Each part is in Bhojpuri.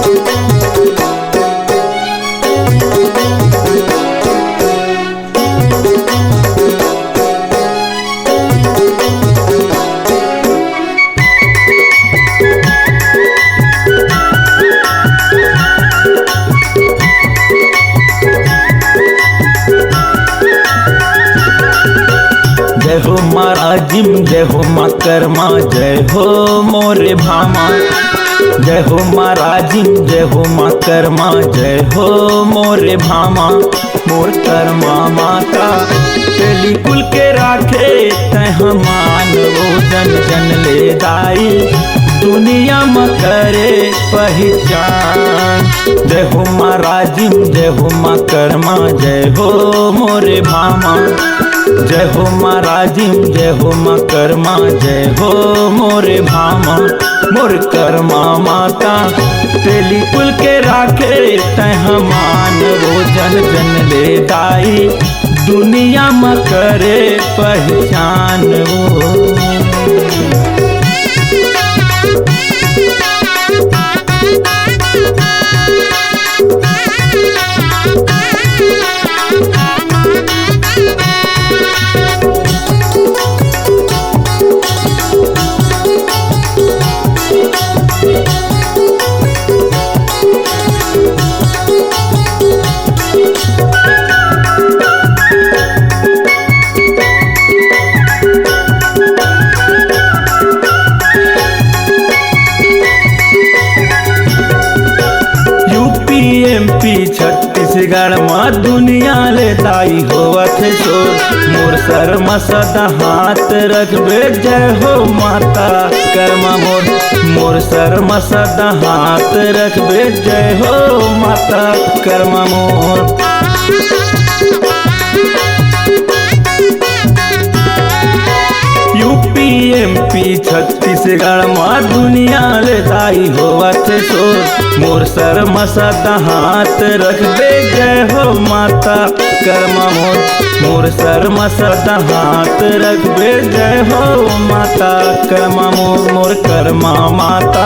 जय हो माँ राजिम, जय हो माँ कर्मा, जय हो मोरे भामा। जय हो माँ राजिम, जय हो माँ कर्मा, जय हो मोरे भामा। मोर कर्मा माता तेली कुल के राखे तय हमान, वो जन जन ले दाई दुनिया में करे पहचान। जय हो माँ राजिम, जय हो माँ कर्मा, जय हो मोरे भामा। जय हो माँ राजिम, जय हो माँ कर्मा, जय हो मोरे भामा। मोर कर्मा माता तेली कुल के राखे तय हमान, वो जन जन ले दाई दुनिया में करे पहचान वो। MP छत्तीसगढ़ माँ दुनिया ले दाई होवत शोर। मोर सर मसदा हाथ रखबे, जय हो माता कर्मा मोर। मोर सर मसदा हाथ रखबे, जय हो माता कर्मा मोर। MP छत्तीसगढ़ माँ दुनिया ले दाई होवत शोर। मोर सर मसदा हाथ रखबे, जय हो माता कर्मा मोर। मोर सर मसदा हाथ रखबे, जय हो माता कर्मा मोर। मोर कर्मा माता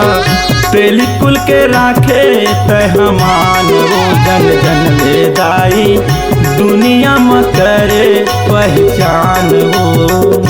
तेली कुल के राखे तय हमान, वो जन जन ले दाई दुनिया में करे पहचान वो।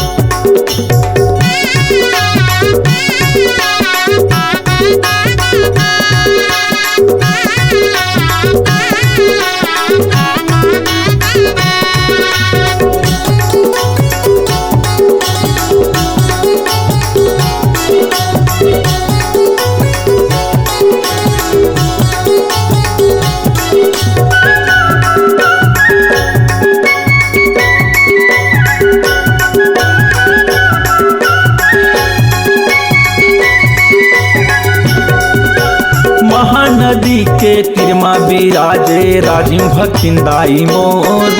महानदी के तिरमा बिराजे राजिम भक्तिंदाई मोर।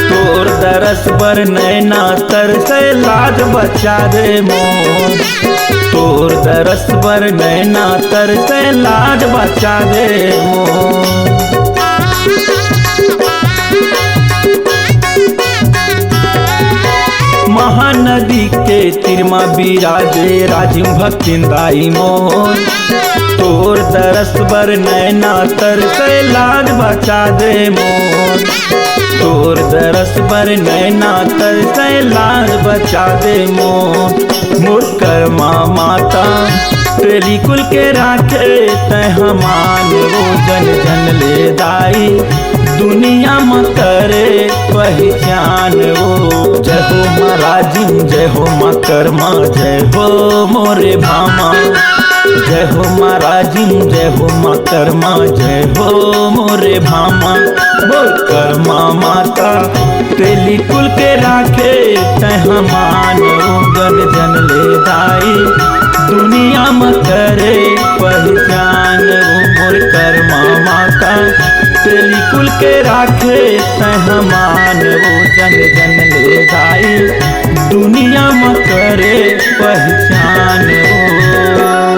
तोर दरस बर नैना तरसे लाज बचा दे मोर। तोर दरस बर नैना तरसे लाज बचा दे मोर। महानदी के तिरमा बिराजे राजिम भक्तिंदाई मोर। तोर दरस बर नैना तरसे लाज बचा दे मोर। तोर दरस बर नैना तरसे लाज बचा दे मोर। मोर कर्मा माता तेरी कुल के राखे तय हमान, वो जन जन ले दाई दुनिया में करे पहचान वो। जय हो माँ राजिम, जय हो माँ कर्मा, जय हो मोरे भामा। जय हो माँ राजिम, जय हो माँ कर्मा, जय हो मोरे भामा। मोर कर्मा माता तेली कुल के राखे तय हमान, वो जन जन ले दाई दुनिया में करे पहचान वो। मोर कर्मा माता तेली कुल के राखे तय हमान, वो जन जन ले दाई दुनिया में करे पहचान वो।